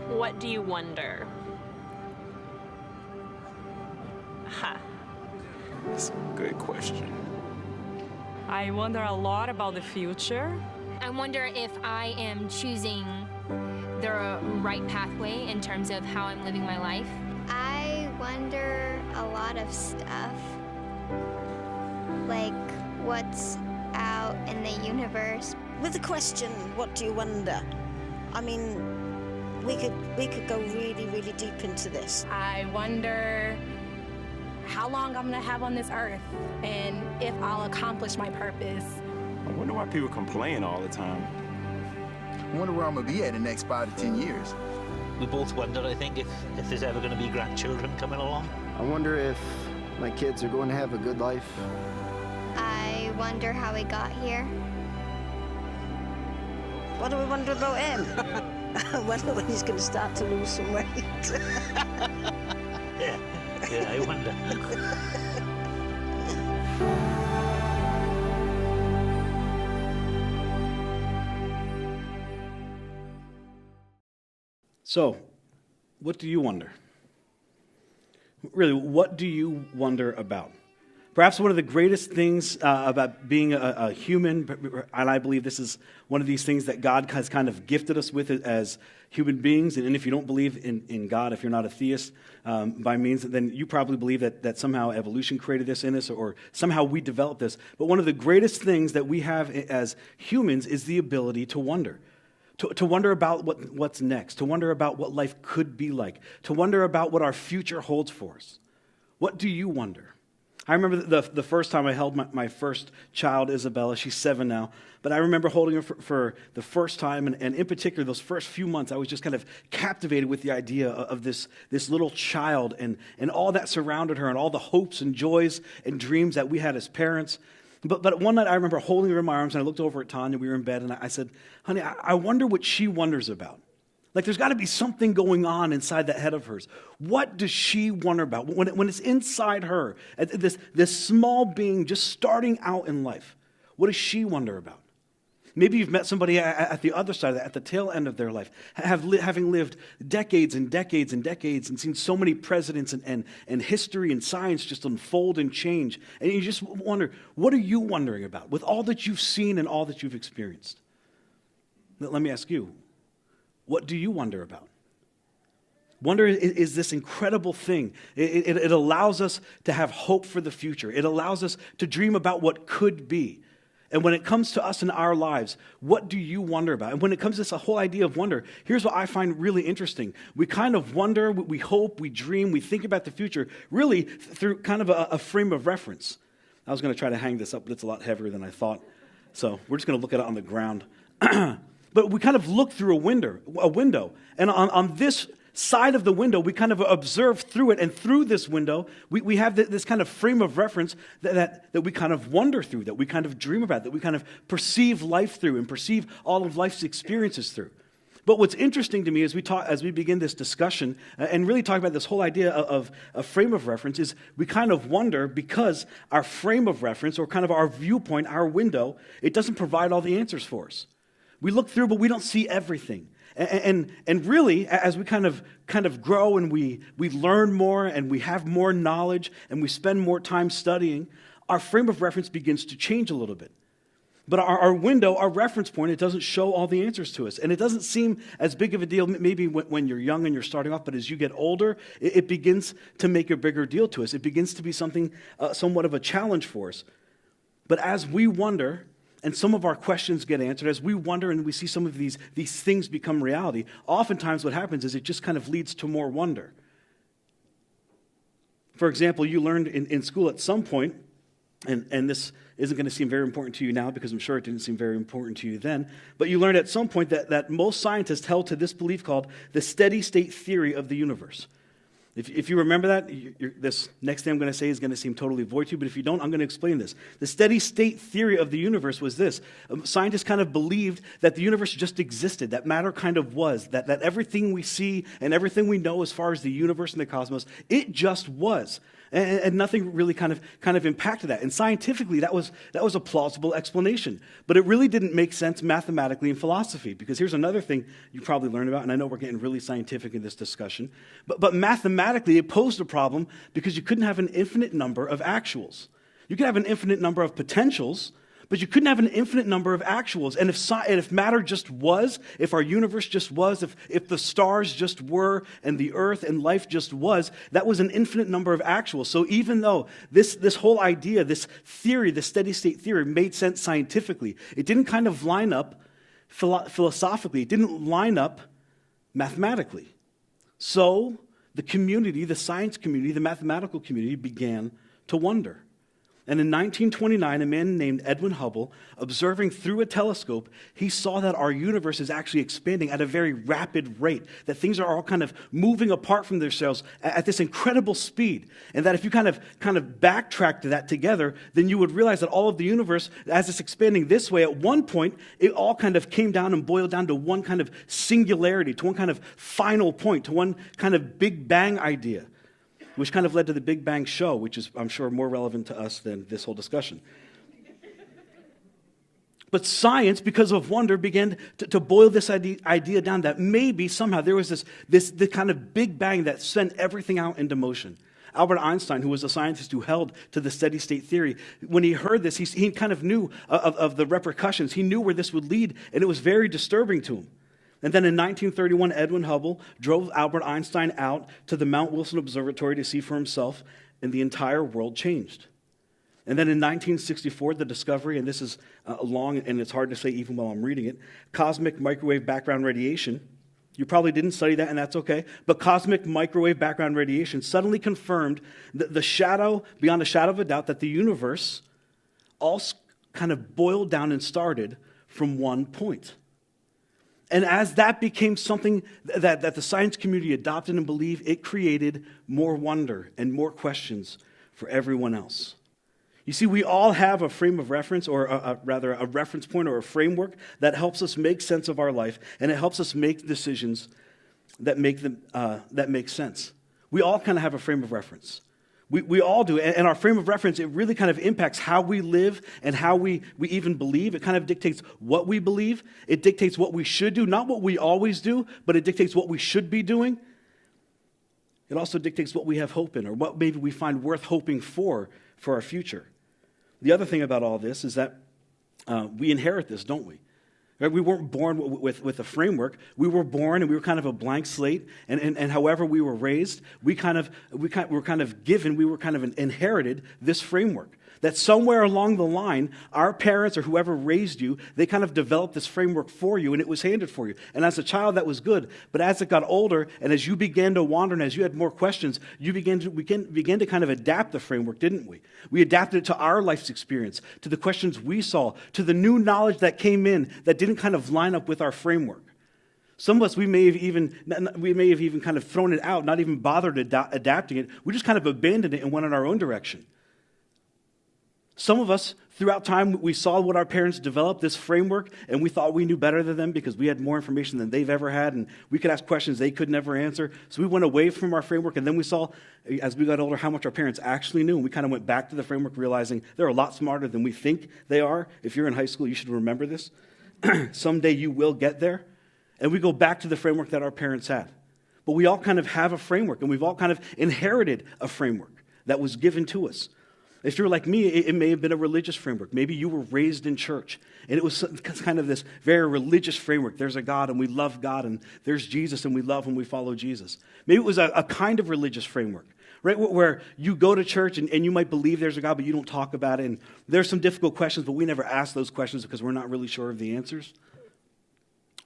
What do you wonder? Ha. That's a good question. I wonder a lot about the future. I wonder if I am choosing the right pathway in terms of how I'm living my life. I wonder a lot of stuff. Like what's out in the universe. With the question, what do you wonder? I mean, we could go really, really deep into this. I wonder how long I'm gonna have on this earth and if I'll accomplish my purpose. I wonder why people complain all the time. I wonder where I'm gonna be at in the next 5 to 10 years. We both wonder, I think, if there's ever going to be grandchildren coming along. I wonder if my kids are going to have a good life. I wonder how we got here. What do we wonder about him? I wonder when he's going to start to lose some weight. Yeah, I wonder. So, what do you wonder? Really, what do you wonder about? Perhaps one of the greatest things about being a human, and I believe this is one of these things that God has kind of gifted us with as human beings, and if you don't believe in God, if you're not a theist by means, then you probably believe that somehow evolution created this in us, or somehow we developed this. But one of the greatest things that we have as humans is the ability to wonder. To wonder about what's next, to wonder about what life could be like, to wonder about what our future holds for us. What do you wonder? I remember the first time I held my first child, Isabella. She's 7 now. But I remember holding her for the first time, and in particular, those first few months, I was just kind of captivated with the idea of this little child and all that surrounded her and all the hopes and joys and dreams that we had as parents. But one night I remember holding her in my arms, and I looked over at Tanya. We were in bed, and I said, honey, I wonder what she wonders about. Like, there's got to be something going on inside that head of hers. What does she wonder about? When it's inside her, this small being just starting out in life, what does she wonder about? Maybe you've met somebody at the other side of that, at the tail end of their life, having lived decades and decades and decades and seen so many presidents and history and science just unfold and change. And you just wonder, what are you wondering about with all that you've seen and all that you've experienced? Let me ask you, what do you wonder about? Wonder is this incredible thing. It allows us to have hope for the future. It allows us to dream about what could be. And when it comes to us in our lives, what do you wonder about? And when it comes to this whole idea of wonder, here's what I find really interesting. We kind of wonder, we hope, we dream, we think about the future, really through kind of a frame of reference. I was going to try to hang this up, but it's a lot heavier than I thought. So we're just going to look at it on the ground. But we kind of look through a window. And on this side of the window, we kind of observe through it, and through this window, we have this kind of frame of reference that we kind of wonder through, that we kind of dream about, that we kind of perceive life through and perceive all of life's experiences through. But what's interesting to me as we begin this discussion and really talk about this whole idea of a frame of reference is we kind of wonder because our frame of reference, or kind of our viewpoint, our window, it doesn't provide all the answers for us. We look through, but we don't see everything. And really, as we kind of grow and we learn more and we have more knowledge and we spend more time studying, our frame of reference begins to change a little bit. But our window, our reference point, it doesn't show all the answers to us. And it doesn't seem as big of a deal maybe when you're young and you're starting off, but as you get older, it begins to make a bigger deal to us. It begins to be something, somewhat of a challenge for us. But as we wonder, and some of our questions get answered, as we wonder and we see some of these things become reality, oftentimes what happens is it just kind of leads to more wonder. For example, you learned in school at some point, and this isn't going to seem very important to you now because I'm sure it didn't seem very important to you then, but you learned at some point that most scientists held to this belief called the steady state theory of the universe. If you remember that, this next thing I'm going to say is going to seem totally void to you, but if you don't, I'm going to explain this. The steady state theory of the universe was this. Scientists kind of believed that the universe just existed, that matter kind of was, that everything we see and everything we know as far as the universe and the cosmos, it just was. And nothing really kind of impacted that. And scientifically, that was a plausible explanation. But it really didn't make sense mathematically in philosophy, because here's another thing you probably learned about, and I know we're getting really scientific in this discussion, but mathematically it posed a problem because you couldn't have an infinite number of actuals. You could have an infinite number of potentials, but you couldn't have an infinite number of actuals. And if matter just was, if our universe just was, if the stars just were, and the earth and life just was, that was an infinite number of actuals. So even though this whole idea, this theory, this steady state theory made sense scientifically, it didn't kind of line up philosophically. It didn't line up mathematically. So the community, the science community, the mathematical community began to wonder. And in 1929, a man named Edwin Hubble, observing through a telescope, he saw that our universe is actually expanding at a very rapid rate, that things are all kind of moving apart from themselves at this incredible speed. And that if you kind of backtrack to that together, then you would realize that all of the universe, as it's expanding this way, at one point, it all kind of came down and boiled down to one kind of singularity, to one kind of final point, to one kind of Big Bang idea, which kind of led to the Big Bang Show, which is, I'm sure, more relevant to us than this whole discussion. But science, because of wonder, began to boil this idea down that maybe somehow there was this kind of Big Bang that sent everything out into motion. Albert Einstein, who was a scientist who held to the steady state theory, when he heard this, he kind of knew of the repercussions. He knew where this would lead, and it was very disturbing to him. And then in 1931, Edwin Hubble drove Albert Einstein out to the Mount Wilson Observatory to see for himself, and the entire world changed. And then in 1964, the discovery, and this is long and it's hard to say even while I'm reading it, cosmic microwave background radiation. You probably didn't study that, and that's okay. But cosmic microwave background radiation suddenly confirmed the shadow, beyond a shadow of a doubt, that the universe all kind of boiled down and started from one point. And as that became something that the science community adopted and believed, it created more wonder and more questions for everyone else. You see, we all have a frame of reference, or rather a reference point or a framework that helps us make sense of our life, and it helps us make decisions that make sense. We all kind of have a frame of reference. We all do, and our frame of reference, it really kind of impacts how we live and how we even believe. It kind of dictates what we believe. It dictates what we should do, not what we always do, but it dictates what we should be doing. It also dictates what we have hope in, or what maybe we find worth hoping for our future. The other thing about all this is that we inherit this, don't we? Right? We weren't born with a framework. We were born and we were kind of a blank slate. And however we were raised, we were kind of inherited this framework. That somewhere along the line, our parents or whoever raised you, they kind of developed this framework for you, and it was handed for you. And as a child, that was good. But as it got older, and as you began to wander, and as you had more questions, we began to kind of adapt the framework, didn't we? We adapted it to our life's experience, to the questions we saw, to the new knowledge that came in that didn't kind of line up with our framework. Some of us, we may have even kind of thrown it out, not even bothered adapting it. We just kind of abandoned it and went in our own direction. Some of us, throughout time, we saw what our parents developed, this framework, and we thought we knew better than them because we had more information than they've ever had, and we could ask questions they could never answer. So we went away from our framework, and then we saw, as we got older, how much our parents actually knew, and we kind of went back to the framework, realizing they're a lot smarter than we think they are. If you're in high school, you should remember this. Someday you will get there. And we go back to the framework that our parents had. But we all kind of have a framework, and we've all kind of inherited a framework that was given to us. If you're like me, it may have been a religious framework. Maybe you were raised in church, and it was kind of this very religious framework. There's a God, and we love God, and there's Jesus, and we love and we follow Jesus. Maybe it was a kind of religious framework, right, where you go to church, and you might believe there's a God, but you don't talk about it, and there's some difficult questions, but we never ask those questions because we're not really sure of the answers.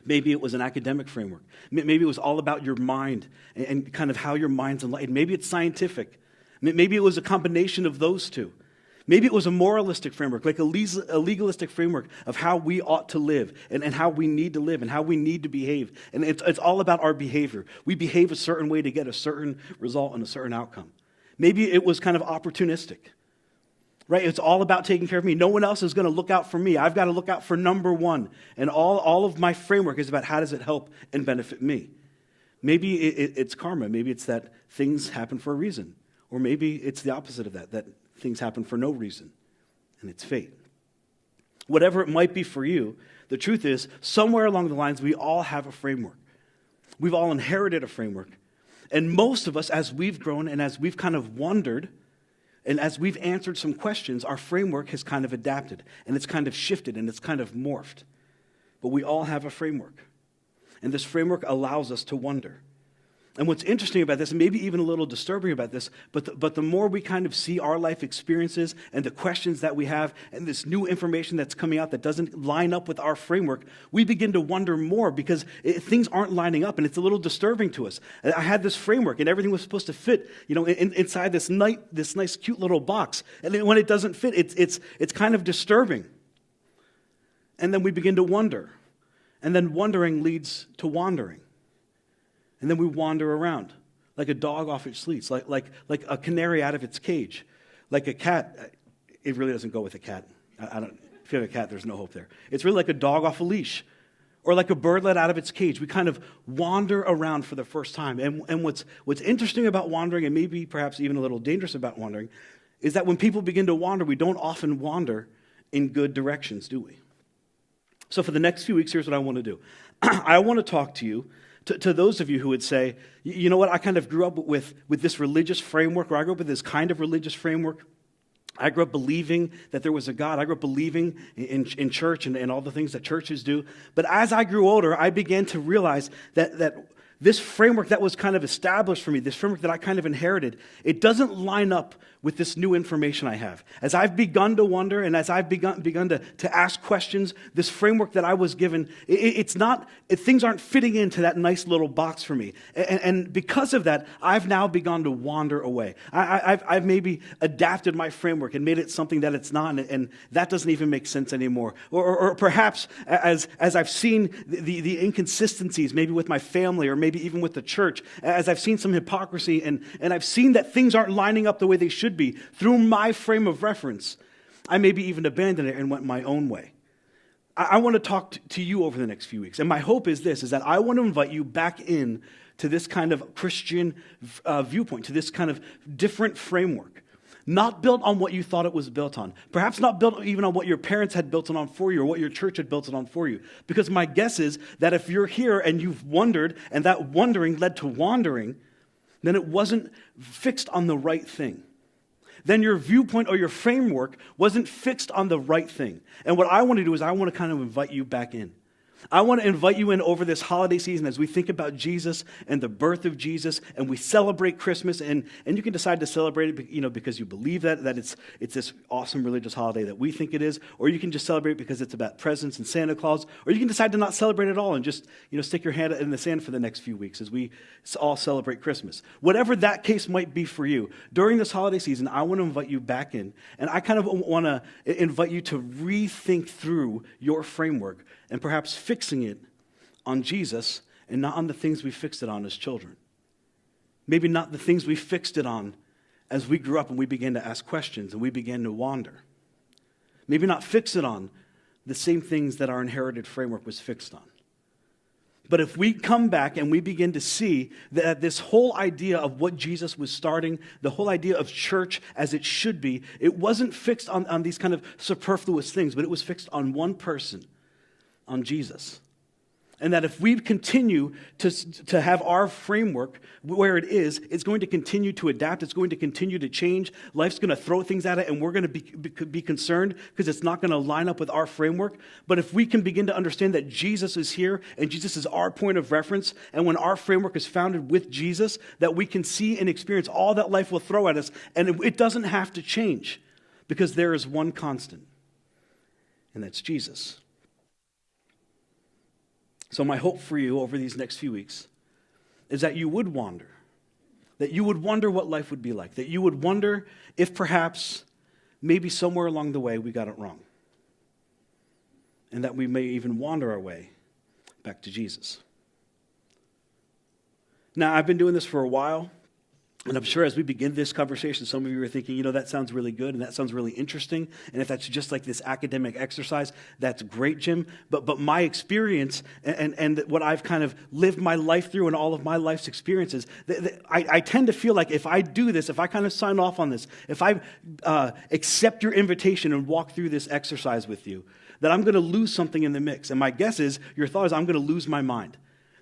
Maybe it was an academic framework. Maybe it was all about your mind and kind of how your mind's enlightened. Maybe it's scientific. Maybe it was a combination of those two. Maybe it was a moralistic framework, like a legalistic framework of how we ought to live and how we need to live and how we need to behave. And it's all about our behavior. We behave a certain way to get a certain result and a certain outcome. Maybe it was kind of opportunistic, right? It's all about taking care of me. No one else is going to look out for me. I've got to look out for number one. And all of my framework is about how does it help and benefit me. Maybe it's karma. Maybe it's that things happen for a reason. Or maybe it's the opposite of that things happen for no reason, and it's fate. Whatever it might be for you, the truth is, somewhere along the lines, we all have a framework. We've all inherited a framework. And most of us, as we've grown and as we've kind of wondered, and as we've answered some questions, our framework has kind of adapted, and it's kind of shifted, and it's kind of morphed. But we all have a framework. And this framework allows us to wonder. And what's interesting about this, and maybe even a little disturbing about this, but the more we kind of see our life experiences and the questions that we have and this new information that's coming out that doesn't line up with our framework, we begin to wonder more because things aren't lining up, and it's a little disturbing to us. I had this framework, and everything was supposed to fit, inside this nice, cute little box. And then when it doesn't fit, it's kind of disturbing. And then we begin to wonder. And then wondering leads to wandering. And then we wander around like a dog off its leash, like a canary out of its cage, like a cat. It really doesn't go with a cat. If you have a cat, there's no hope there. It's really like a dog off a leash, or like a bird let out of its cage. We kind of wander around for the first time. And what's interesting about wandering, and maybe perhaps even a little dangerous about wandering, is that when people begin to wander, we don't often wander in good directions, do we? So for the next few weeks, here's what I want to do. I want to talk to you. To those of you who would say, you know what, I kind of grew up with this religious framework, or I grew up with this kind of religious framework. I grew up believing that there was a God. I grew up believing in church and all the things that churches do. But as I grew older, I began to realize that this framework that was kind of established for me, this framework that I kind of inherited, it doesn't line up with this new information I have. As I've begun to wonder and as I've begun to ask questions, this framework that I was given, things aren't fitting into that nice little box for me. And because of that, I've now begun to wander away. I've maybe adapted my framework and made it something that it's not, and that doesn't even make sense anymore. Or perhaps as I've seen the inconsistencies, maybe with my family or maybe even with the church, as I've seen some hypocrisy and I've seen that things aren't lining up the way they should be through my frame of reference, I maybe even abandoned it and went my own way. I want to talk to you over the next few weeks. And my hope is this, is that I want to invite you back in to this kind of Christian viewpoint, to this kind of different framework. Not built on what you thought it was built on. Perhaps not built even on what your parents had built it on for you or what your church had built it on for you. Because my guess is that if you're here and you've wondered and that wondering led to wandering, then it wasn't fixed on the right thing. Then your viewpoint or your framework wasn't fixed on the right thing. And what I want to do is I want to kind of invite you back in. I want to invite you in over this holiday season as we think about Jesus and the birth of Jesus, and we celebrate Christmas, and you can decide to celebrate it, because you believe that it's this awesome religious holiday that we think it is, or you can just celebrate it because it's about presents and Santa Claus, or you can decide to not celebrate at all and just stick your hand in the sand for the next few weeks as we all celebrate Christmas. Whatever that case might be for you, during this holiday season, I want to invite you back in, and I kind of want to invite you to rethink through your framework and perhaps fixing it on Jesus and not on the things we fixed it on as children. Maybe not the things we fixed it on as we grew up and we began to ask questions and we began to wander. Maybe not fix it on the same things that our inherited framework was fixed on. But if we come back and we begin to see that this whole idea of what Jesus was starting, the whole idea of church as it should be, it wasn't fixed on these kind of superfluous things, but it was fixed on one person, on Jesus. And that if we continue to have our framework where it is, it's going to continue to adapt. It's going to continue to change. Life's going to throw things at it, and we're going to be concerned because it's not going to line up with our framework. But if we can begin to understand that Jesus is here and Jesus is our point of reference, and when our framework is founded with Jesus, that we can see and experience all that life will throw at us, and it doesn't have to change because there is one constant, and that's Jesus. So my hope for you over these next few weeks is that you would wonder what life would be like, that you would wonder if perhaps maybe somewhere along the way we got it wrong. And that we may even wander our way back to Jesus. Now, I've been doing this for a while, and I'm sure as we begin this conversation, some of you are thinking, that sounds really good, and that sounds really interesting, and if that's just like this academic exercise, that's great, Jim. But my experience and what I've kind of lived my life through and all of my life's experiences, I tend to feel like if I do this, if I kind of sign off on this, if I accept your invitation and walk through this exercise with you, that I'm going to lose something in the mix. And my guess is, your thought is, I'm going to lose my mind.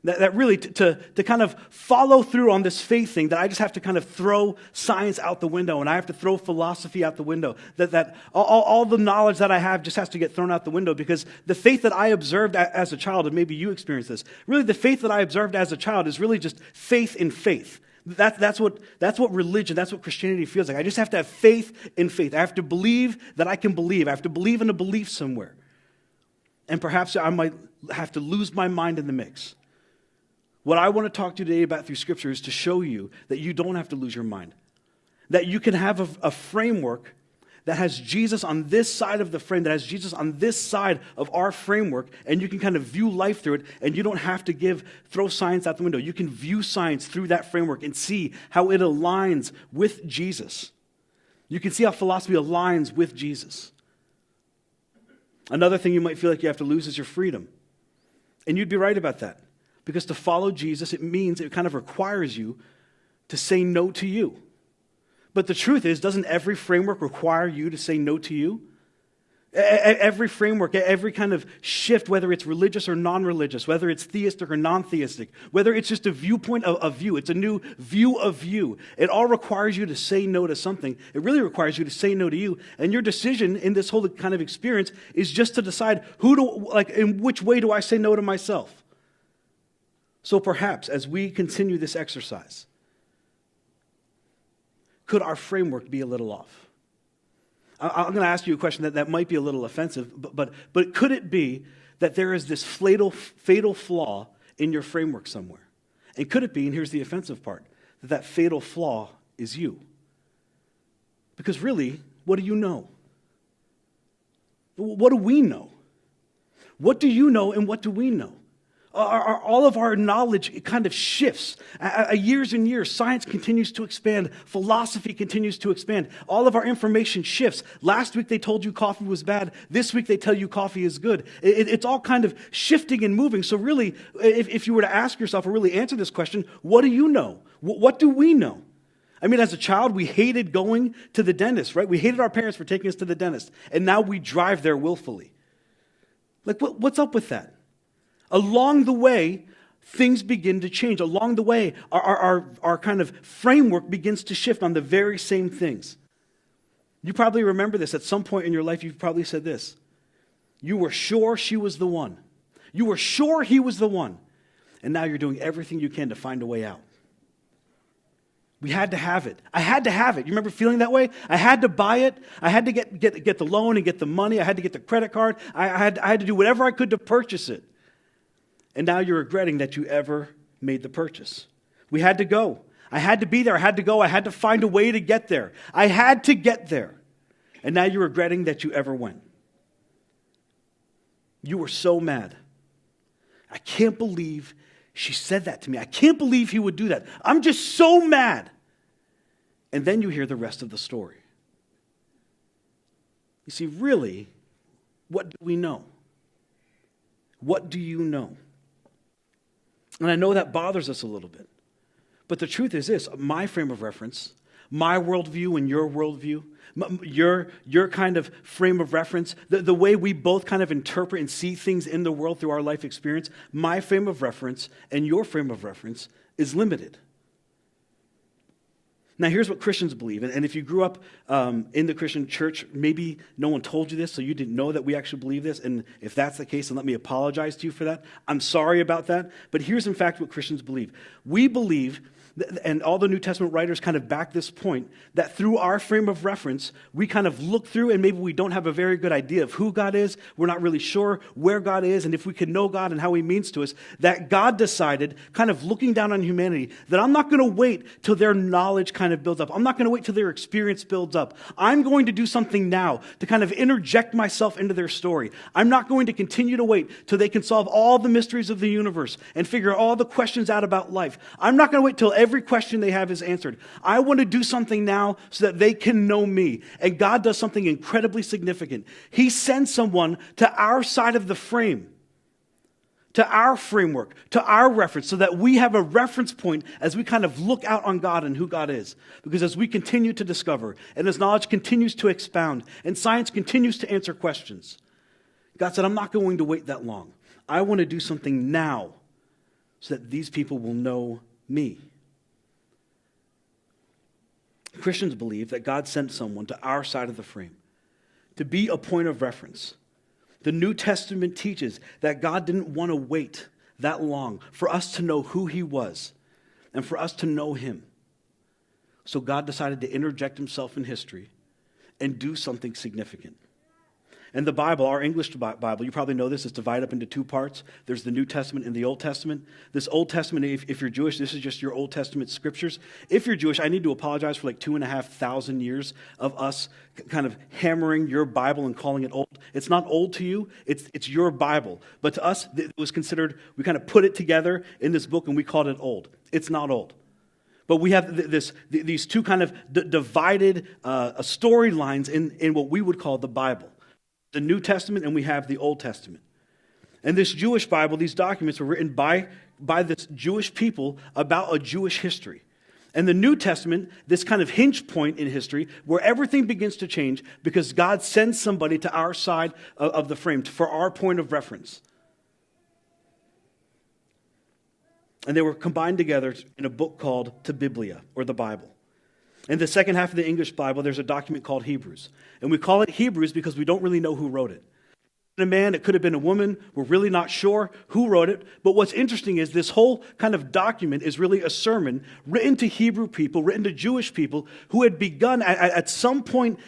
That really, to kind of follow through on this faith thing, that I just have to kind of throw science out the window, and I have to throw philosophy out the window, that all the knowledge that I have just has to get thrown out the window, because the faith that I observed as a child, and maybe you experienced this, really the faith that I observed as a child is really just faith in faith. That's what religion, that's what Christianity feels like. I just have to have faith in faith. I have to believe that I can believe. I have to believe in a belief somewhere. And perhaps I might have to lose my mind in the mix. What I want to talk to you today about through Scripture is to show you that you don't have to lose your mind. That you can have a framework that has Jesus on this side of the frame, that has Jesus on this side of our framework, and you can kind of view life through it, and you don't have to throw science out the window. You can view science through that framework and see how it aligns with Jesus. You can see how philosophy aligns with Jesus. Another thing you might feel like you have to lose is your freedom. And you'd be right about that. Because to follow Jesus, it means, it kind of requires you to say no to you. But the truth is, doesn't every framework require you to say no to you? Every framework, every kind of shift, whether it's religious or non-religious, whether it's theistic or non-theistic, whether it's just a viewpoint of view, it's a new view of you. It all requires you to say no to something. It really requires you to say no to you. And your decision in this whole kind of experience is just to decide in which way do I say no to myself? So perhaps as we continue this exercise, could our framework be a little off? I'm going to ask you a question that might be a little offensive, but could it be that there is this fatal flaw in your framework somewhere? And could it be, and here's the offensive part, that fatal flaw is you? Because really, what do you know? What do we know? What do you know and what do we know? All of our knowledge, it kind of shifts. Years and years, science continues to expand. Philosophy continues to expand. All of our information shifts. Last week they told you coffee was bad. This week they tell you coffee is good. It's all kind of shifting and moving. So really, if you were to ask yourself or really answer this question, what do you know? What do we know? I mean, as a child, we hated going to the dentist, right? We hated our parents for taking us to the dentist. And now we drive there willfully. Like, what's up with that? Along the way, things begin to change. Along the way, our kind of framework begins to shift on the very same things. You probably remember this. At some point in your life, you've probably said this. You were sure she was the one. You were sure he was the one. And now you're doing everything you can to find a way out. We had to have it. I had to have it. You remember feeling that way? I had to buy it. I had to get the loan and get the money. I had to get the credit card. I had to do whatever I could to purchase it. And now you're regretting that you ever made the purchase. We had to go. I had to be there. I had to go. I had to find a way to get there. I had to get there. And now you're regretting that you ever went. You were so mad. I can't believe she said that to me. I can't believe he would do that. I'm just so mad. And then you hear the rest of the story. You see, really, what do we know? What do you know? And I know that bothers us a little bit. But the truth is this, my frame of reference, my worldview and your worldview, your kind of frame of reference, the way we both kind of interpret and see things in the world through our life experience, my frame of reference and your frame of reference is limited. Now, here's what Christians believe. And if you grew up in the Christian church, maybe no one told you this, so you didn't know that we actually believe this. And if that's the case, then let me apologize to you for that. I'm sorry about that. But here's, in fact, what Christians believe. We believe and all the New Testament writers kind of back this point, that through our frame of reference, we kind of look through and maybe we don't have a very good idea of who God is. We're not really sure where God is and if we can know God and how he means to us, that God decided, kind of looking down on humanity, that I'm not going to wait till their knowledge kind of builds up. I'm not going to wait till their experience builds up. I'm going to do something now to kind of interject myself into their story. I'm not going to continue to wait till they can solve all the mysteries of the universe and figure all the questions out about life. I'm not going to wait till every question they have is answered. I want to do something now so that they can know me. And God does something incredibly significant. He sends someone to our side of the frame, to our framework, to our reference, so that we have a reference point as we kind of look out on God and who God is. Because as we continue to discover, and as knowledge continues to expound, and science continues to answer questions, God said, I'm not going to wait that long. I want to do something now so that these people will know me. Christians believe that God sent someone to our side of the frame to be a point of reference. The New Testament teaches that God didn't want to wait that long for us to know who he was and for us to know him. So God decided to interject himself in history and do something significant. And the Bible, our English Bible, you probably know this, is divided up into two parts. There's the New Testament and the Old Testament. This Old Testament, if you're Jewish, this is just your Old Testament scriptures. If you're Jewish, I need to apologize for like 2,500 years of us kind of hammering your Bible and calling it old. It's not old to you, it's your Bible. But to us, it was considered, we kind of put it together in this book and we called it old. It's not old. But we have these two kind of divided storylines in what we would call the Bible. The New Testament and we have the Old Testament. And this Jewish Bible, these documents were written by this Jewish people about a Jewish history. And the New Testament, this kind of hinge point in history where everything begins to change because God sends somebody to our side of the frame for our point of reference. And they were combined together in a book called the Biblia, or the Bible. In the second half of the English Bible, there's a document called Hebrews. And we call it Hebrews because we don't really know who wrote it. A man, it could have been a woman. We're really not sure who wrote it. But what's interesting is this whole kind of document is really a sermon written to Hebrew people, written to Jewish people who had begun at some point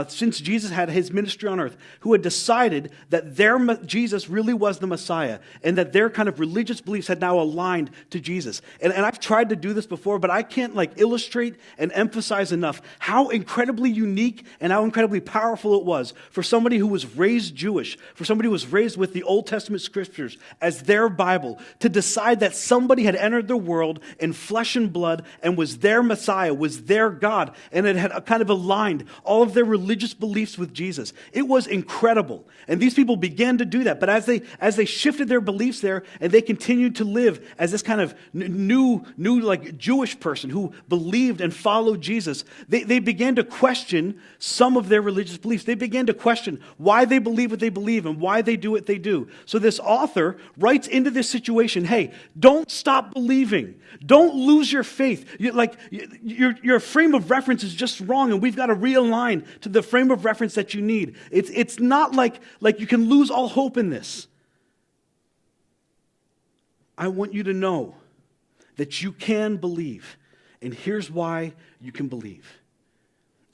since Jesus had his ministry on earth, who had decided that Jesus really was the Messiah and that their kind of religious beliefs had now aligned to Jesus. And I've tried to do this before, but I can't illustrate and emphasize enough how incredibly unique and how incredibly powerful it was for somebody who was raised Jewish, for somebody who was raised with the Old Testament scriptures as their Bible, to decide that somebody had entered the world in flesh and blood and was their Messiah, was their God, and it had kind of aligned all of their religious beliefs with Jesus. It was incredible. And these people began to do that. But as they shifted their beliefs there and they continued to live as this kind of new Jewish person who believed and followed Jesus, they began to question some of their religious beliefs. They began to question why they believe what they believe and why they do what they do. So this author writes into this situation, hey, don't stop believing. Don't lose your faith. Your frame of reference is just wrong, and we've got to realign to the frame of reference that you need. It's not like you can lose all hope in this. I want you to know that you can believe, and here's why you can believe.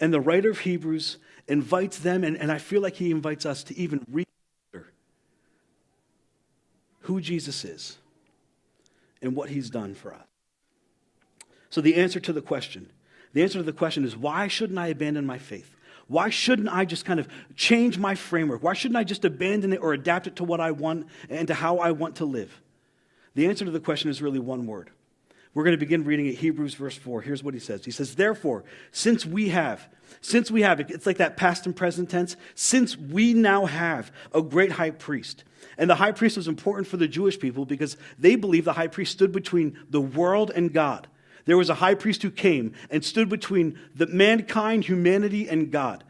And the writer of Hebrews invites them, and I feel like he invites us to even read who Jesus is and what he's done for us. So the answer to the question is, why shouldn't I abandon my faith? Why shouldn't I just kind of change my framework? Why shouldn't I just abandon it or adapt it to what I want and to how I want to live? The answer to the question is really one word. We're going to begin reading at Hebrews verse 4. Here's what he says. He says, therefore, since we have, it's like that past and present tense, since we now have a great high priest. And the high priest was important for the Jewish people because they believed the high priest stood between the world and God. There was a high priest who came and stood between the mankind, humanity, and God.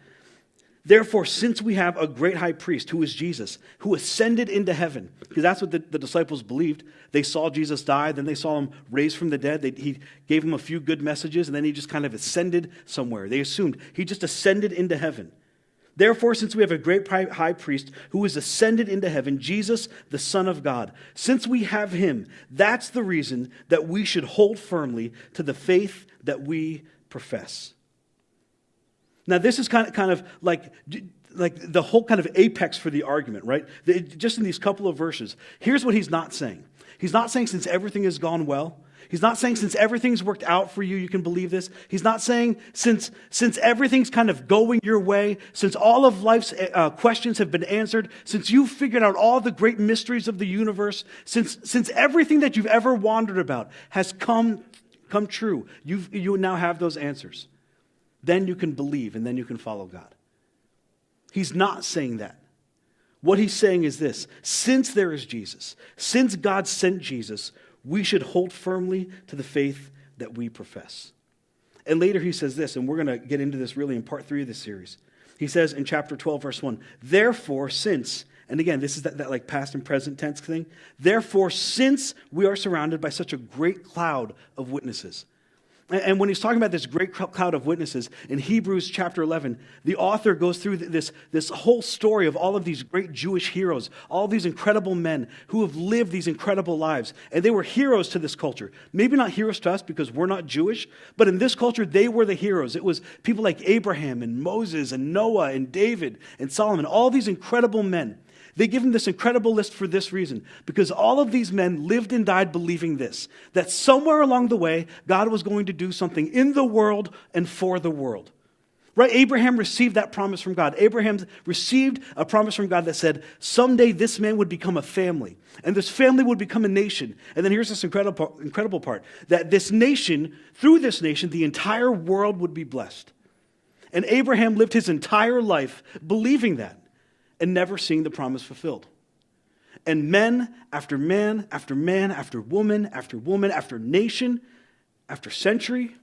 Therefore, since we have a great high priest who is Jesus, who ascended into heaven, because that's what the disciples believed. They saw Jesus die, then they saw him raised from the dead. He gave them a few good messages, and then he just kind of ascended somewhere. They assumed he just ascended into heaven. Therefore, since we have a great high priest who is ascended into heaven, Jesus, the Son of God, since we have him, that's the reason that we should hold firmly to the faith that we profess. Now, this is kind of like the whole kind of apex for the argument, right? Just in these couple of verses. Here's what he's not saying. He's not saying since everything has gone well. He's not saying since everything's worked out for you, you can believe this. He's not saying since everything's kind of going your way, since all of life's questions have been answered, since you've figured out all the great mysteries of the universe, since everything that you've ever wondered about has come true, you now have those answers. Then you can believe and then you can follow God. He's not saying that. What he's saying is this: since there is Jesus, since God sent Jesus, we should hold firmly to the faith that we profess. And later he says this, and we're going to get into this really in part 3 of this series. He says in chapter 12, verse 1, therefore, since, and again, this is that like past and present tense thing. Therefore, since we are surrounded by such a great cloud of witnesses. And when he's talking about this great cloud of witnesses, in Hebrews chapter 11, the author goes through this whole story of all of these great Jewish heroes, all these incredible men who have lived these incredible lives. And they were heroes to this culture. Maybe not heroes to us because we're not Jewish, but in this culture, they were the heroes. It was people like Abraham and Moses and Noah and David and Solomon, all these incredible men. They give him this incredible list for this reason, because all of these men lived and died believing this, that somewhere along the way, God was going to do something in the world and for the world. Right? Abraham received that promise from God. Abraham received a promise from God that said, someday this man would become a family, and this family would become a nation. And then here's this incredible part, that this nation, through this nation, the entire world would be blessed. And Abraham lived his entire life believing that, and never seeing the promise fulfilled. And men after man after man after woman after nation after century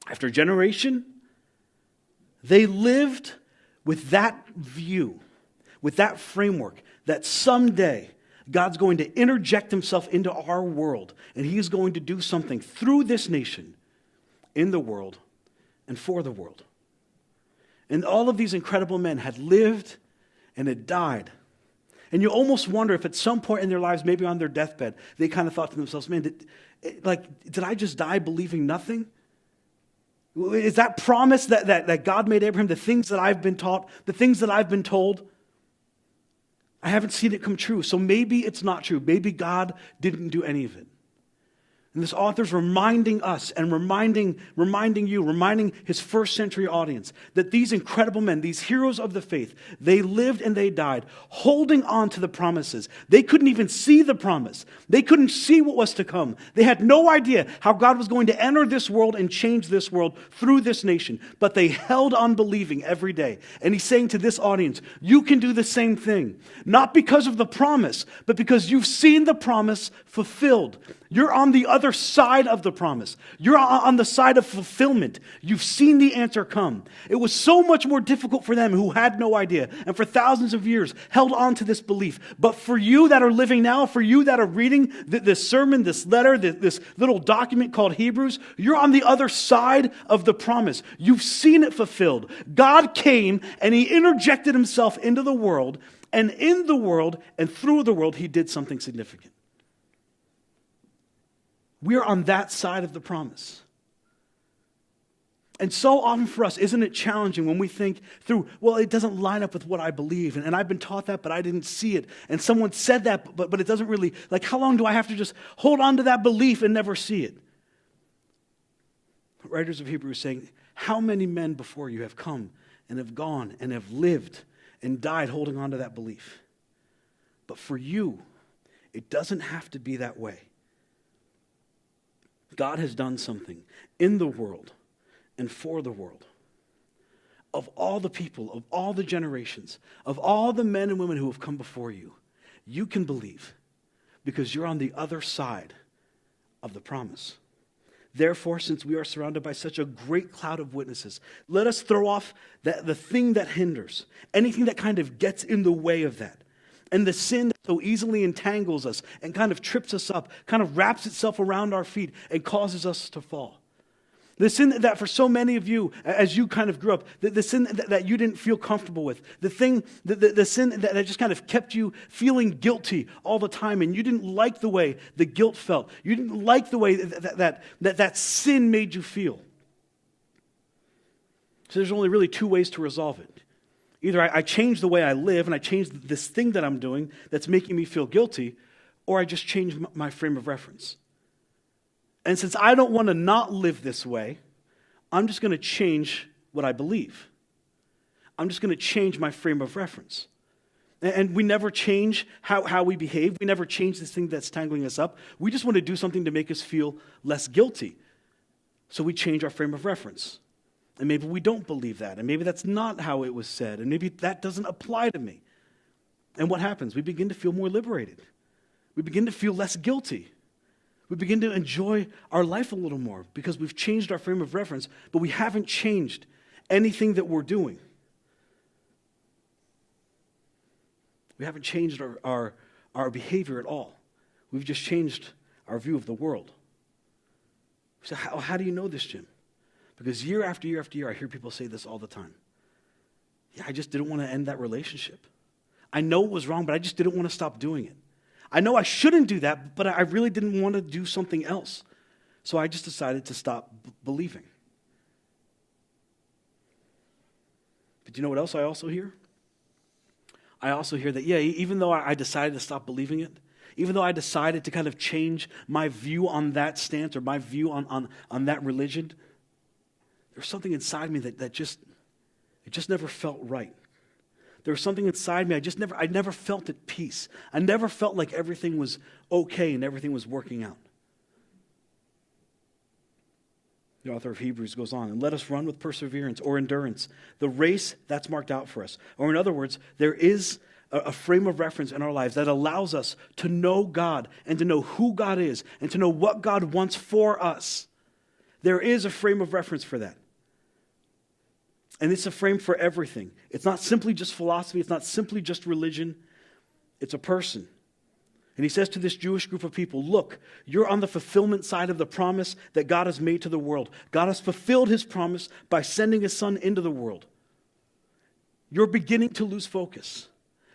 after generation, they lived with that view, with that framework, that someday God's going to interject himself into our world, and he's going to do something through this nation, in the world, and for the world. And all of these incredible men had lived and had died. And you almost wonder if at some point in their lives, maybe on their deathbed, they kind of thought to themselves, man, did I just die believing nothing? Is that promise that God made Abraham, the things that I've been taught, the things that I've been told, I haven't seen it come true. So maybe it's not true. Maybe God didn't do any of it. And this author's reminding us and reminding you, reminding his first century audience that these incredible men, these heroes of the faith, they lived and they died holding on to the promises. They couldn't even see the promise. They couldn't see what was to come. They had no idea how God was going to enter this world and change this world through this nation. But they held on believing every day. And he's saying to this audience, you can do the same thing. Not because of the promise, but because you've seen the promise fulfilled. You're on the other side of the promise. You're on the side of fulfillment. You've seen the answer come. It was so much more difficult for them who had no idea and for thousands of years held on to this belief. But for you that are living now, for you that are reading this sermon, this letter, this little document called Hebrews, you're on the other side of the promise. You've seen it fulfilled. God came and he interjected himself into the world, and in the world and through the world, he did something significant. We're on that side of the promise. And so often for us, isn't it challenging when we think through, well, it doesn't line up with what I believe, and I've been taught that, but I didn't see it. And someone said that, but it doesn't really, like, how long do I have to just hold on to that belief and never see it? The writers of Hebrews saying, how many men before you have come and have gone and have lived and died holding on to that belief? But for you, it doesn't have to be that way. God has done something in the world and for the world. Of all the people, of all the generations, of all the men and women who have come before you, you can believe because you're on the other side of the promise. Therefore, since we are surrounded by such a great cloud of witnesses, let us throw off the thing that hinders, anything that kind of gets in the way of that. And the sin that so easily entangles us and kind of trips us up, kind of wraps itself around our feet and causes us to fall. The sin that for so many of you, as you kind of grew up, the sin that you didn't feel comfortable with, the sin that just kind of kept you feeling guilty all the time, and you didn't like the way the guilt felt. You didn't like the way that sin made you feel. So there's only really two ways to resolve it. Either I change the way I live and I change this thing that I'm doing that's making me feel guilty, or I just change my frame of reference. And since I don't want to not live this way, I'm just going to change what I believe. I'm just going to change my frame of reference. And we never change how we behave. We never change this thing that's tangling us up. We just want to do something to make us feel less guilty. So we change our frame of reference. And maybe we don't believe that. And maybe that's not how it was said. And maybe that doesn't apply to me. And what happens? We begin to feel more liberated. We begin to feel less guilty. We begin to enjoy our life a little more because we've changed our frame of reference, but we haven't changed anything that we're doing. We haven't changed our behavior at all. We've just changed our view of the world. So how do you know this, Jim? Because year after year after year, I hear people say this all the time. Yeah, I just didn't want to end that relationship. I know it was wrong, but I just didn't want to stop doing it. I know I shouldn't do that, but I really didn't want to do something else. So I just decided to stop believing. But you know what else I also hear? I also hear that, even though I decided to stop believing it, even though I decided to kind of change my view on that stance or my view on that religion, there's something inside me that just never felt right. There was something inside me, I never felt at peace. I never felt like everything was okay and everything was working out. The author of Hebrews goes on, and let us run with perseverance or endurance the race that's marked out for us. Or in other words, there is a frame of reference in our lives that allows us to know God and to know who God is and to know what God wants for us. There is a frame of reference for that. And it's a frame for everything. It's not simply just philosophy. It's not simply just religion. It's a person. And he says to this Jewish group of people, look, you're on the fulfillment side of the promise that God has made to the world. God has fulfilled his promise by sending his son into the world. You're beginning to lose focus.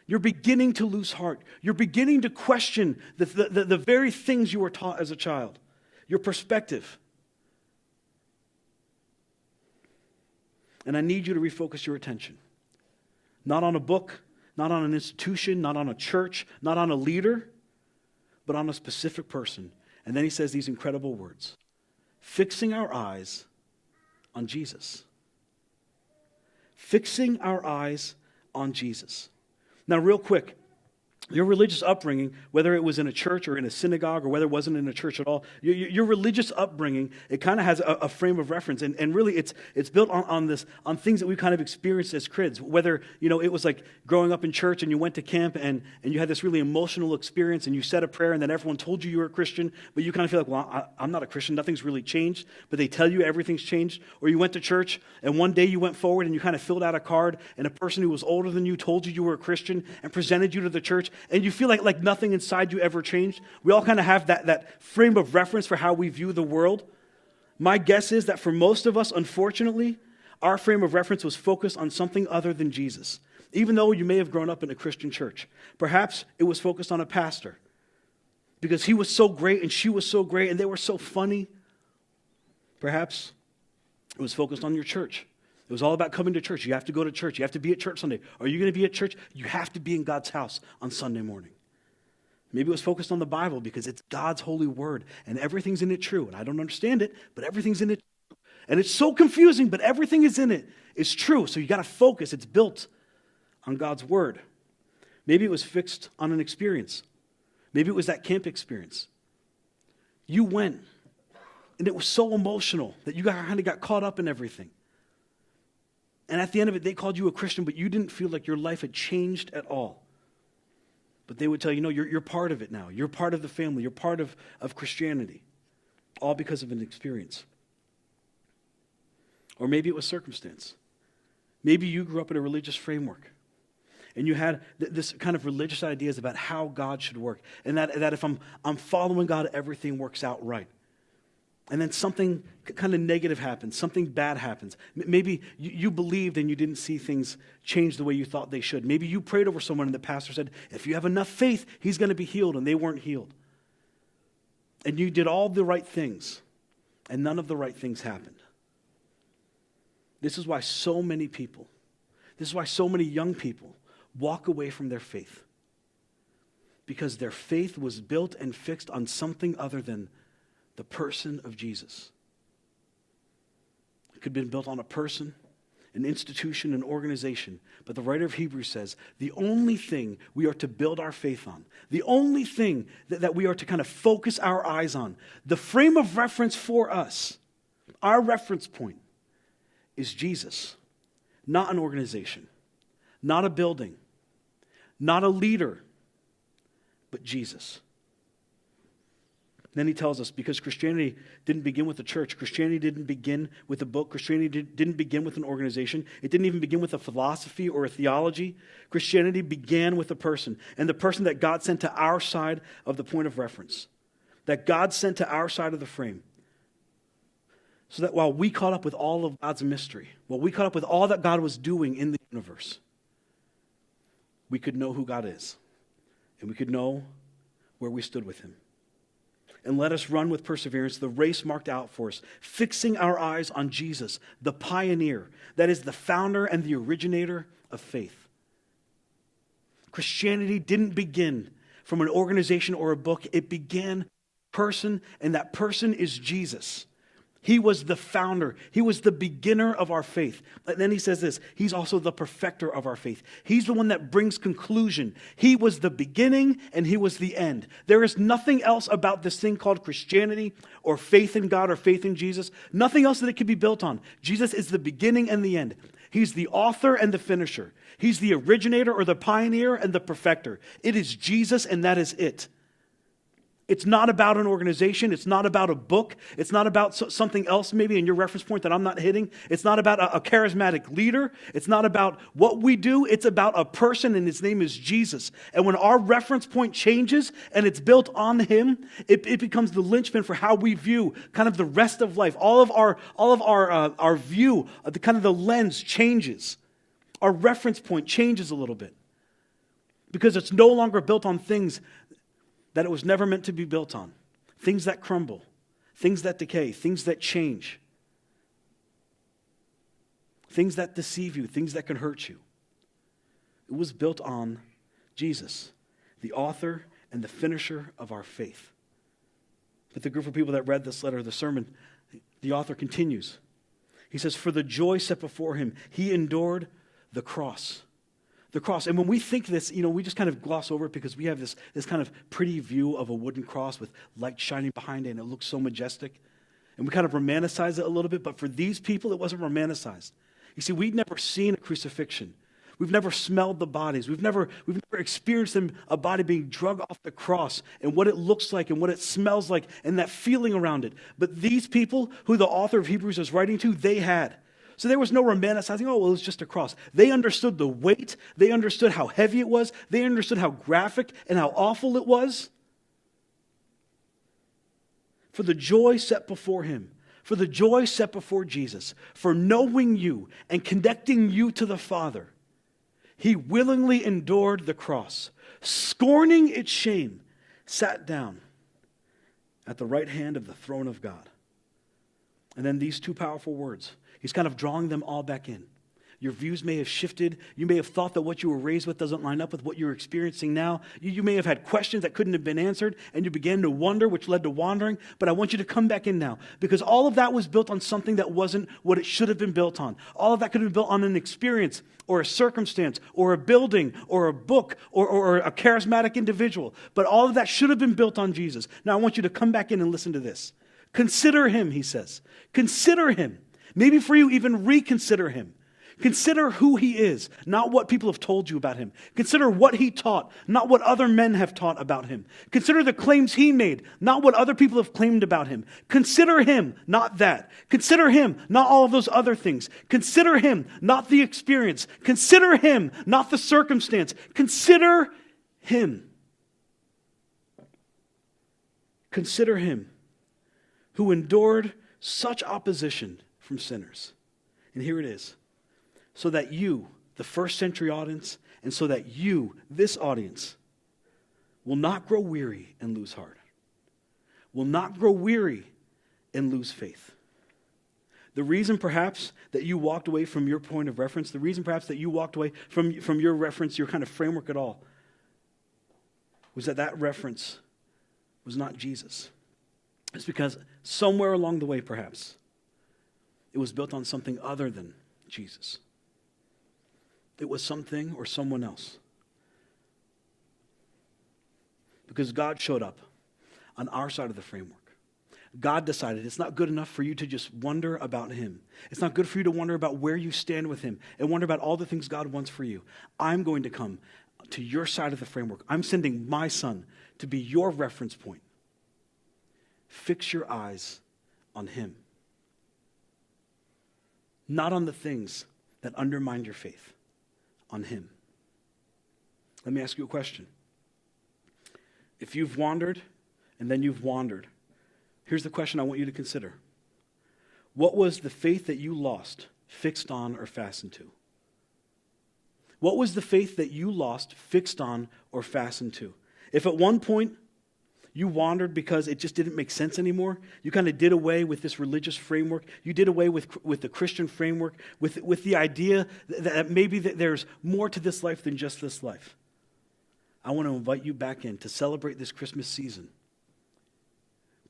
You're beginning to lose heart. You're beginning to question the very things you were taught as a child. Your perspective. And I need you to refocus your attention. Not on a book, not on an institution, not on a church, not on a leader, but on a specific person. And then he says these incredible words. Fixing our eyes on Jesus. Fixing our eyes on Jesus. Now, real quick, your religious upbringing, whether it was in a church or in a synagogue or whether it wasn't in a church at all, your religious upbringing, it kind of has a frame of reference. And really it's built on things that we kind of experienced as kids. Whether, it was like growing up in church and you went to camp and you had this really emotional experience and you said a prayer and then everyone told you were a Christian, but you kind of feel like, well, I'm not a Christian, nothing's really changed, but they tell you everything's changed. Or you went to church and one day you went forward and you kind of filled out a card and a person who was older than you told you were a Christian and presented you to the church, and you feel like nothing inside you ever changed. We all kind of have that frame of reference for how we view the world. My guess is that for most of us, unfortunately, our frame of reference was focused on something other than Jesus. Even though you may have grown up in a Christian church. Perhaps it was focused on a pastor. Because he was so great and she was so great and they were so funny. Perhaps it was focused on your church. It was all about coming to church. You have to go to church. You have to be at church Sunday. Are you going to be at church? You have to be in God's house on Sunday morning. Maybe it was focused on the Bible because it's God's holy word and everything's in it true. And I don't understand it, but everything's in it true. And it's so confusing, but everything is in it. It's true. So you got to focus. It's built on God's word. Maybe it was fixed on an experience. Maybe it was that camp experience. You went and it was so emotional that you kind of got caught up in everything. And at the end of it, they called you a Christian, but you didn't feel like your life had changed at all. But they would tell you, no, you're part of it now. You're part of the family. You're part of Christianity. All because of an experience. Or maybe it was circumstance. Maybe you grew up in a religious framework. And you had this kind of religious ideas about how God should work. And that if I'm following God, everything works out right. and then something kind of negative happens, something bad happens. Maybe you believed and you didn't see things change the way you thought they should. Maybe you prayed over someone and the pastor said, if you have enough faith, he's going to be healed, and they weren't healed. And you did all the right things, and none of the right things happened. This is why so many young people walk away from their faith. Because their faith was built and fixed on something other than the person of Jesus. It could have been built on a person, an institution, an organization. But the writer of Hebrews says the only thing we are to build our faith on, the only thing that we are to kind of focus our eyes on, the frame of reference for us, our reference point, is Jesus. Not an organization, not a building, not a leader, but Jesus. Then he tells us, because Christianity didn't begin with the church, Christianity didn't begin with a book, Christianity didn't begin with an organization, it didn't even begin with a philosophy or a theology. Christianity began with a person, and the person that God sent to our side of the point of reference, that God sent to our side of the frame. So that while we caught up with all of God's mystery, while we caught up with all that God was doing in the universe, we could know who God is, and we could know where we stood with him. And let us run with perseverance the race marked out for us, fixing our eyes on Jesus, the pioneer, that is the founder and the originator of faith. Christianity didn't begin from an organization or a book. It began person, and that person is Jesus. He was the founder. He was the beginner of our faith. And then he says this, he's also the perfecter of our faith. He's the one that brings conclusion. He was the beginning and he was the end. There is nothing else about this thing called Christianity or faith in God or faith in Jesus. Nothing else that it can be built on. Jesus is the beginning and the end. He's the author and the finisher. He's the originator or the pioneer and the perfecter. It is Jesus, and that is it. It's not about an organization. It's not about a book. It's not about something else maybe in your reference point that I'm not hitting. It's not about a charismatic leader. It's not about what we do. It's about a person, and his name is Jesus. And when our reference point changes and it's built on him, it becomes the linchpin for how we view kind of the rest of life. All of our view, the kind of the lens changes. Our reference point changes a little bit because it's no longer built on things that it was never meant to be built on. Things that crumble, things that decay, things that change, things that deceive you, things that can hurt you. It was built on Jesus, the author and the finisher of our faith. But the group of people that read this letter, the sermon, the author continues. He says, for the joy set before him, he endured the cross. The cross. And when we think this, we just kind of gloss over it because we have this kind of pretty view of a wooden cross with light shining behind it, and it looks so majestic. And we kind of romanticize it a little bit, but for these people, it wasn't romanticized. You see, we'd never seen a crucifixion. We've never smelled the bodies. We've never experienced a body being dragged off the cross and what it looks like and what it smells like and that feeling around it. But these people, who the author of Hebrews is writing to, they had. So there was no romanticizing, it was just a cross. They understood the weight. They understood how heavy it was. They understood how graphic and how awful it was. For the joy set before him, for the joy set before Jesus, for knowing you and connecting you to the Father, he willingly endured the cross, scorning its shame, sat down at the right hand of the throne of God. And then these two powerful words. He's kind of drawing them all back in. Your views may have shifted. You may have thought that what you were raised with doesn't line up with what you're experiencing now. You may have had questions that couldn't have been answered, and you began to wonder, which led to wandering. But I want you to come back in now, because all of that was built on something that wasn't what it should have been built on. All of that could have been built on an experience or a circumstance or a building or a book or a charismatic individual. But all of that should have been built on Jesus. Now I want you to come back in and listen to this. Consider him, he says. Consider him. Maybe for you, even reconsider him. Consider who he is, not what people have told you about him. Consider what he taught, not what other men have taught about him. Consider the claims he made, not what other people have claimed about him. Consider him, not that. Consider him, not all of those other things. Consider him, not the experience. Consider him, not the circumstance. Consider him. Consider him, who endured such opposition from sinners. And here it is. So that you, the first century audience, and so that you, this audience, will not grow weary and lose heart. Will not grow weary and lose faith. The reason perhaps that you walked away from your point of reference, the reason perhaps that you walked away from your reference, your kind of framework at all, was that reference was not Jesus. It's because somewhere along the way, perhaps, it was built on something other than Jesus. It was something or someone else. Because God showed up on our side of the framework. God decided it's not good enough for you to just wonder about him. It's not good for you to wonder about where you stand with him and wonder about all the things God wants for you. I'm going to come to your side of the framework. I'm sending my son to be your reference point. Fix your eyes on him. Not on the things that undermine your faith. On him. Let me ask you a question. If you've wandered and then you've wandered, here's the question I want you to consider. What was the faith that you lost fixed on or fastened to? What was the faith that you lost fixed on or fastened to? If at one point you wandered because it just didn't make sense anymore, you kind of did away with this religious framework, you did away with the Christian framework, with the idea that maybe that there's more to this life than just this life, I want to invite you back in to celebrate this Christmas season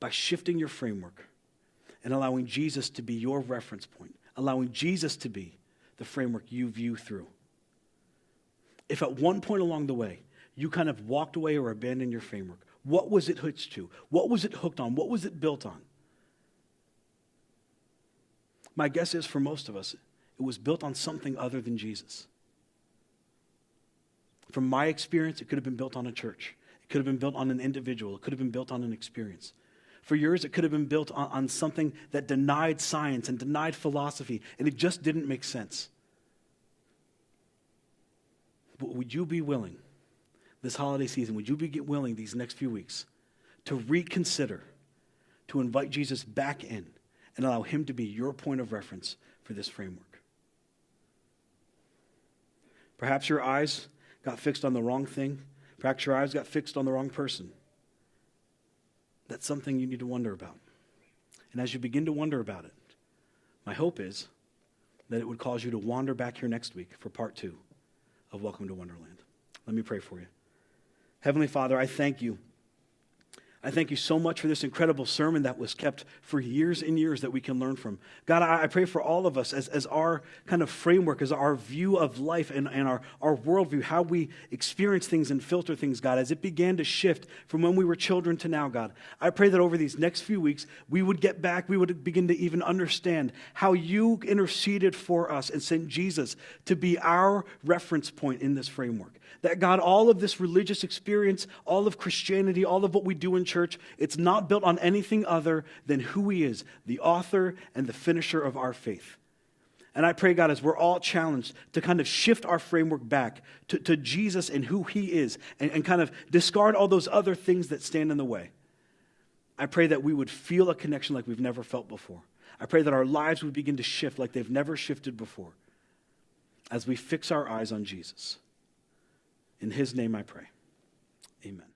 by shifting your framework and allowing Jesus to be your reference point, allowing Jesus to be the framework you view through. If at one point along the way you kind of walked away or abandoned your framework, what was it hitched to? What was it hooked on? What was it built on? My guess is for most of us, it was built on something other than Jesus. From my experience, it could have been built on a church. It could have been built on an individual. It could have been built on an experience. For yours, it could have been built on something that denied science and denied philosophy, and it just didn't make sense. But would you be willing, this holiday season, would you be willing these next few weeks to reconsider, to invite Jesus back in and allow him to be your point of reference for this framework? Perhaps your eyes got fixed on the wrong thing. Perhaps your eyes got fixed on the wrong person. That's something you need to wonder about. And as you begin to wonder about it, my hope is that it would cause you to wander back here next week for part 2 of Welcome to Wonderland. Let me pray for you. Heavenly Father, I thank you. I thank you so much for this incredible sermon that was kept for years and years that we can learn from. God, I pray for all of us as our kind of framework, as our view of life and our worldview, how we experience things and filter things, God, as it began to shift from when we were children to now, God. I pray that over these next few weeks, we would get back, we would begin to even understand how you interceded for us and sent Jesus to be our reference point in this framework. That, God, all of this religious experience, all of Christianity, all of what we do in church, it's not built on anything other than who he is, the author and the finisher of our faith. And I pray, God, as we're all challenged to kind of shift our framework back to Jesus and who he is and kind of discard all those other things that stand in the way. I pray that we would feel a connection like we've never felt before. I pray that our lives would begin to shift like they've never shifted before as we fix our eyes on Jesus. In his name I pray. Amen.